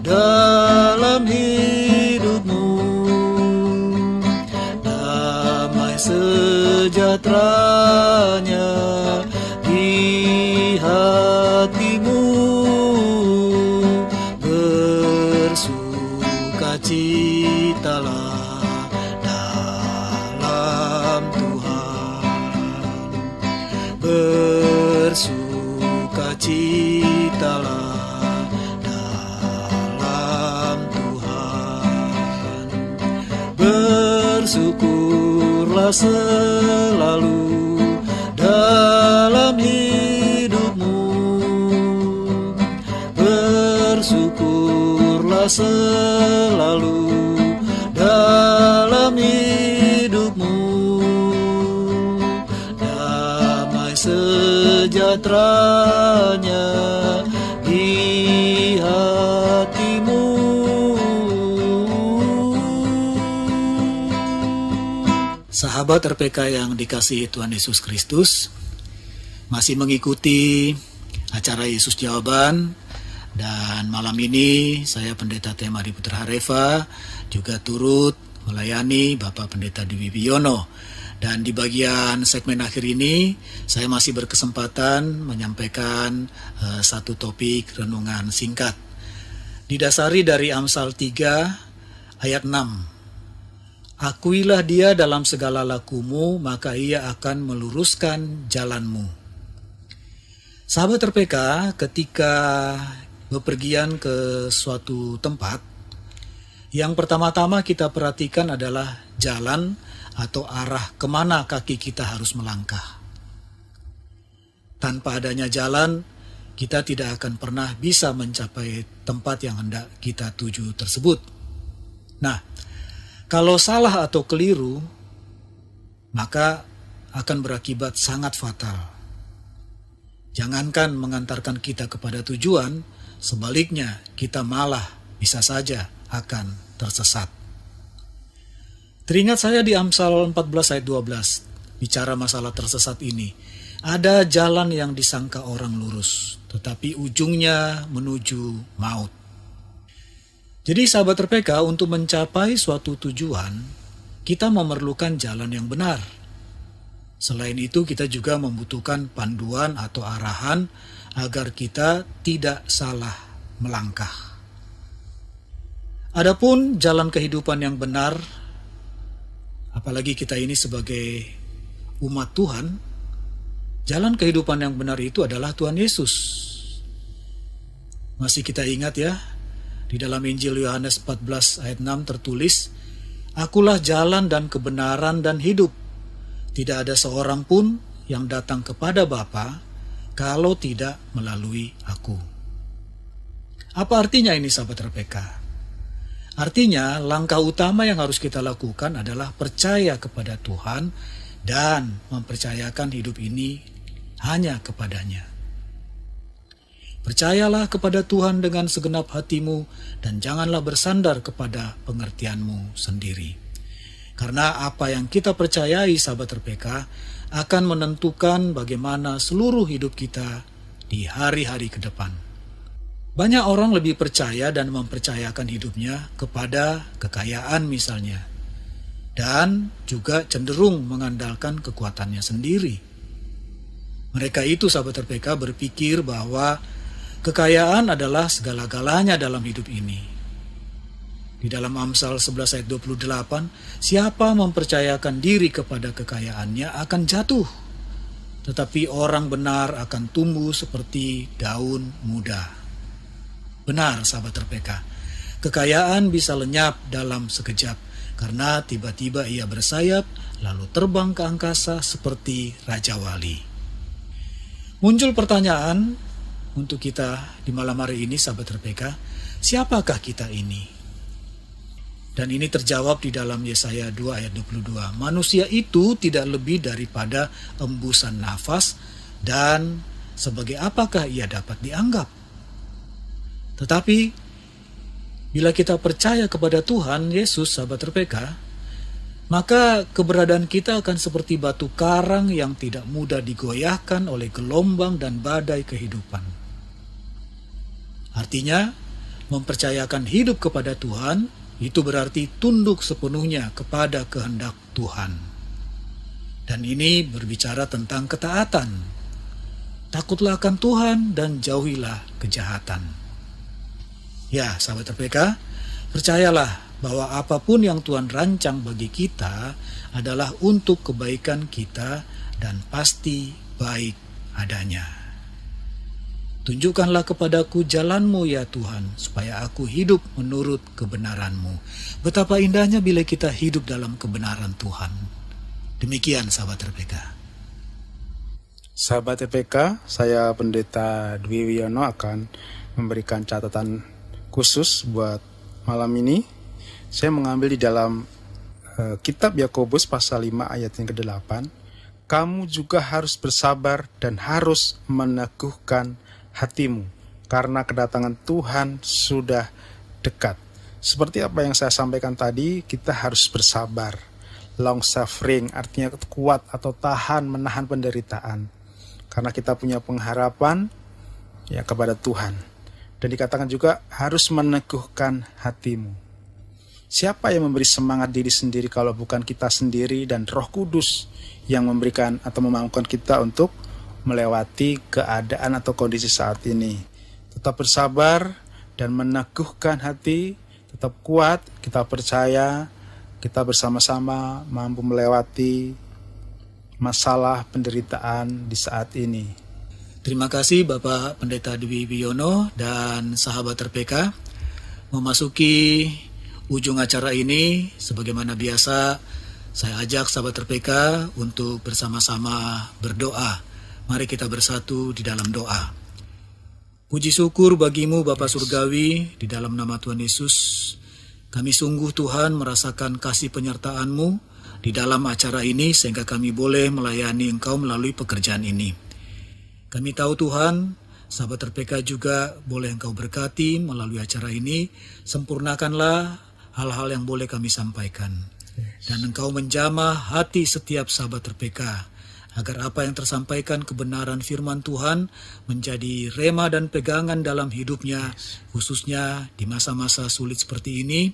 dalam hidupmu. Damai sejahteranya di hatimu. Bersukacitalah dalam Tuhan. Bersukacitalah dalam Tuhan. Bersyukurlah selalu dalam hidupmu. Bersyukurlah selalu dalam hidupmu. Damai sejahteranya di hatimu. Sahabat RPK yang dikasihi Tuhan Yesus Kristus, masih mengikuti acara Yesus Jawaban, dan malam ini saya Pendeta T. Mari Putra Hareva juga turut melayani Bapak Pendeta Dwi Wiono. Dan di bagian segmen akhir ini saya masih berkesempatan menyampaikan satu topik renungan singkat. Didasari dari Amsal 3 ayat 6. Akuilah dia dalam segala lakumu, maka ia akan meluruskan jalanmu. Sahabat RPK, ketika bepergian ke suatu tempat, yang pertama-tama kita perhatikan adalah jalan atau arah kemana kaki kita harus melangkah. Tanpa adanya jalan, kita tidak akan pernah bisa mencapai tempat yang hendak kita tuju tersebut. Nah, kalau salah atau keliru, maka akan berakibat sangat fatal. Jangankan mengantarkan kita kepada tujuan, sebaliknya kita malah bisa saja akan tersesat. Teringat saya di Amsal 14 ayat 12, bicara masalah tersesat ini. Ada jalan yang disangka orang lurus, tetapi ujungnya menuju maut. Jadi sahabat RPK, untuk mencapai suatu tujuan, kita memerlukan jalan yang benar. Selain itu, kita juga membutuhkan panduan atau arahan agar kita tidak salah melangkah. Adapun jalan kehidupan yang benar, apalagi kita ini sebagai umat Tuhan, jalan kehidupan yang benar itu adalah Tuhan Yesus. Masih kita ingat ya, di dalam Injil Yohanes 14 ayat 6 tertulis, Akulah jalan dan kebenaran dan hidup. Tidak ada seorang pun yang datang kepada Bapa kalau tidak melalui aku. Apa artinya ini sahabat RPK? Artinya langkah utama yang harus kita lakukan adalah percaya kepada Tuhan dan mempercayakan hidup ini hanya kepadanya. Percayalah kepada Tuhan dengan segenap hatimu dan janganlah bersandar kepada pengertianmu sendiri. Karena apa yang kita percayai sahabat RPK akan menentukan bagaimana seluruh hidup kita di hari-hari ke depan. Banyak orang lebih percaya dan mempercayakan hidupnya kepada kekayaan misalnya, dan juga cenderung mengandalkan kekuatannya sendiri. Mereka itu, sahabat RPK, berpikir bahwa kekayaan adalah segala-galanya dalam hidup ini. Di dalam Amsal 11 ayat 28, siapa mempercayakan diri kepada kekayaannya akan jatuh, tetapi orang benar akan tumbuh seperti daun muda. Benar, sahabat RPK, kekayaan bisa lenyap dalam sekejap, karena tiba-tiba ia bersayap lalu terbang ke angkasa seperti Raja Wali. Muncul pertanyaan untuk kita di malam hari ini, sahabat RPK, siapakah kita ini? Dan ini terjawab di dalam Yesaya 2 ayat 22. Manusia itu tidak lebih daripada embusan nafas, dan sebagai apakah ia dapat dianggap? Tetapi bila kita percaya kepada Tuhan Yesus, sahabat RPK, maka keberadaan kita akan seperti batu karang yang tidak mudah digoyahkan oleh gelombang dan badai kehidupan. Artinya, mempercayakan hidup kepada Tuhan itu berarti tunduk sepenuhnya kepada kehendak Tuhan. Dan ini berbicara tentang ketaatan. Takutlah akan Tuhan dan jauhilah kejahatan. Ya, sahabat RPK, percayalah bahwa apapun yang Tuhan rancang bagi kita adalah untuk kebaikan kita dan pasti baik adanya. Tunjukkanlah kepadaku jalanmu ya Tuhan, supaya aku hidup menurut kebenaranmu. Betapa indahnya bila kita hidup dalam kebenaran Tuhan. Demikian, sahabat RPK. Sahabat RPK, saya Pendeta Dwi Wiono akan memberikan catatan khusus buat malam ini. Saya mengambil di dalam kitab Yakobus pasal 5 ayat yang ke-8. Kamu juga harus bersabar dan harus meneguhkan hatimu, karena kedatangan Tuhan sudah dekat. Seperti apa yang saya sampaikan tadi, kita harus bersabar. Long suffering artinya kuat atau tahan, menahan penderitaan. Karena kita punya pengharapan ya kepada Tuhan. Dan dikatakan juga harus meneguhkan hatimu. Siapa yang memberi semangat diri sendiri kalau bukan kita sendiri dan Roh Kudus yang memberikan atau memampukan kita untuk melewati keadaan atau kondisi saat ini. Tetap bersabar dan meneguhkan hati, tetap kuat, kita percaya, kita bersama-sama mampu melewati masalah penderitaan di saat ini. Terima kasih Bapak Pendeta Dwi Wiono dan sahabat RPK. Memasuki ujung acara ini, sebagaimana biasa, saya ajak sahabat RPK untuk bersama-sama berdoa. Mari kita bersatu di dalam doa. Puji syukur bagimu Bapa Surgawi, di dalam nama Tuhan Yesus. Kami sungguh Tuhan merasakan kasih penyertaan-Mu di dalam acara ini, sehingga kami boleh melayani Engkau melalui pekerjaan ini. Kami tahu Tuhan, sahabat RPK juga boleh Engkau berkati melalui acara ini. Sempurnakanlah hal-hal yang boleh kami sampaikan. Dan Engkau menjamah hati setiap sahabat RPK, agar apa yang tersampaikan kebenaran firman Tuhan menjadi rema dan pegangan dalam hidupnya, khususnya di masa-masa sulit seperti ini.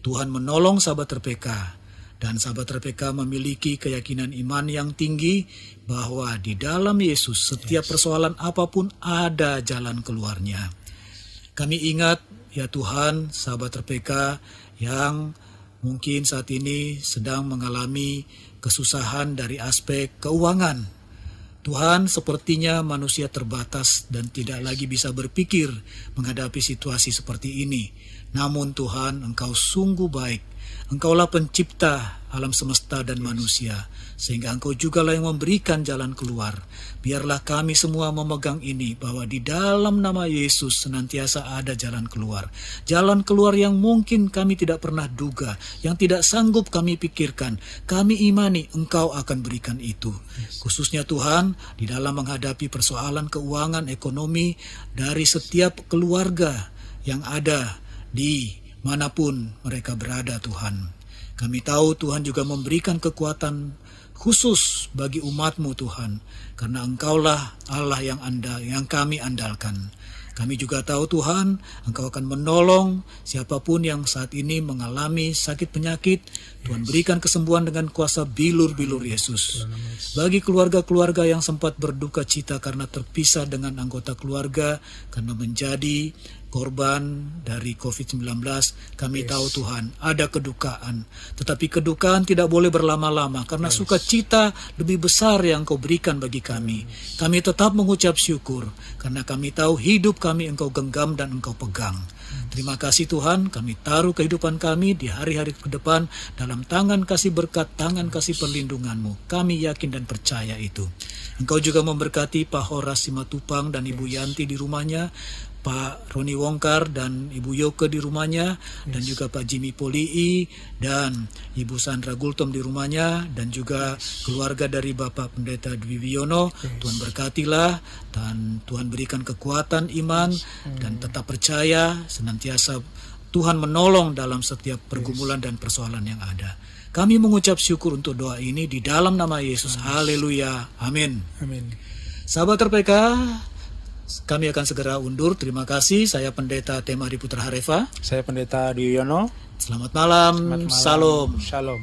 Tuhan menolong sahabat RPK, dan sahabat RPK memiliki keyakinan iman yang tinggi bahwa di dalam Yesus setiap persoalan apapun ada jalan keluarnya. Kami ingat ya Tuhan, sahabat RPK yang mungkin saat ini sedang mengalami kesusahan dari aspek keuangan. Tuhan, sepertinya manusia terbatas dan tidak lagi bisa berpikir menghadapi situasi seperti ini. Namun Tuhan, Engkau sungguh baik. Engkaulah pencipta alam semesta dan manusia, sehingga Engkau jugalah yang memberikan jalan keluar. Biarlah kami semua memegang ini, bahwa di dalam nama Yesus senantiasa ada jalan keluar. Jalan keluar yang mungkin kami tidak pernah duga, yang tidak sanggup kami pikirkan. Kami imani Engkau akan berikan itu. Khususnya Tuhan, di dalam menghadapi persoalan keuangan ekonomi dari setiap keluarga yang ada di manapun mereka berada Tuhan. Kami tahu Tuhan juga memberikan kekuatan khusus bagi umat-Mu Tuhan, karena Engkaulah Allah yang kami andalkan. Kami juga tahu Tuhan, Engkau akan menolong siapapun yang saat ini mengalami sakit penyakit. Tuhan berikan kesembuhan dengan kuasa bilur-bilur Yesus. Bagi keluarga-keluarga yang sempat berduka cita karena terpisah dengan anggota keluarga, karena menjadi korban dari COVID-19, kami tahu Tuhan ada kedukaan. Tetapi kedukaan tidak boleh berlama-lama karena sukacita lebih besar yang Engkau berikan bagi kami. Kami tetap mengucap syukur karena kami tahu hidup kami Engkau genggam dan Engkau pegang. Terima kasih Tuhan, kami taruh kehidupan kami di hari-hari ke depan dalam tangan kasih berkat, tangan kasih perlindungan-Mu. Kami yakin dan percaya itu. Engkau juga memberkati Pak Horas Simatupang dan Ibu Yanti di rumahnya, Pak Roni Wongkar dan Ibu Yoke di rumahnya, dan juga Pak Jimmy Polii dan Ibu Sandra Gultom di rumahnya, dan juga keluarga dari Bapak Pendeta Dwi Wiono. Tuhan berkatilah dan Tuhan berikan kekuatan iman dan tetap percaya senantiasa Tuhan menolong dalam setiap pergumulan dan persoalan yang ada. Kami mengucap syukur untuk doa ini di dalam nama Yesus. Haleluya. Amin. Amin. Sahabat RPK, kami akan segera undur. Terima kasih. Saya Pendeta Temari Putra Hareva. Saya Pendeta Dwi Yono. Selamat malam. Selamat malam. Salam. Shalom.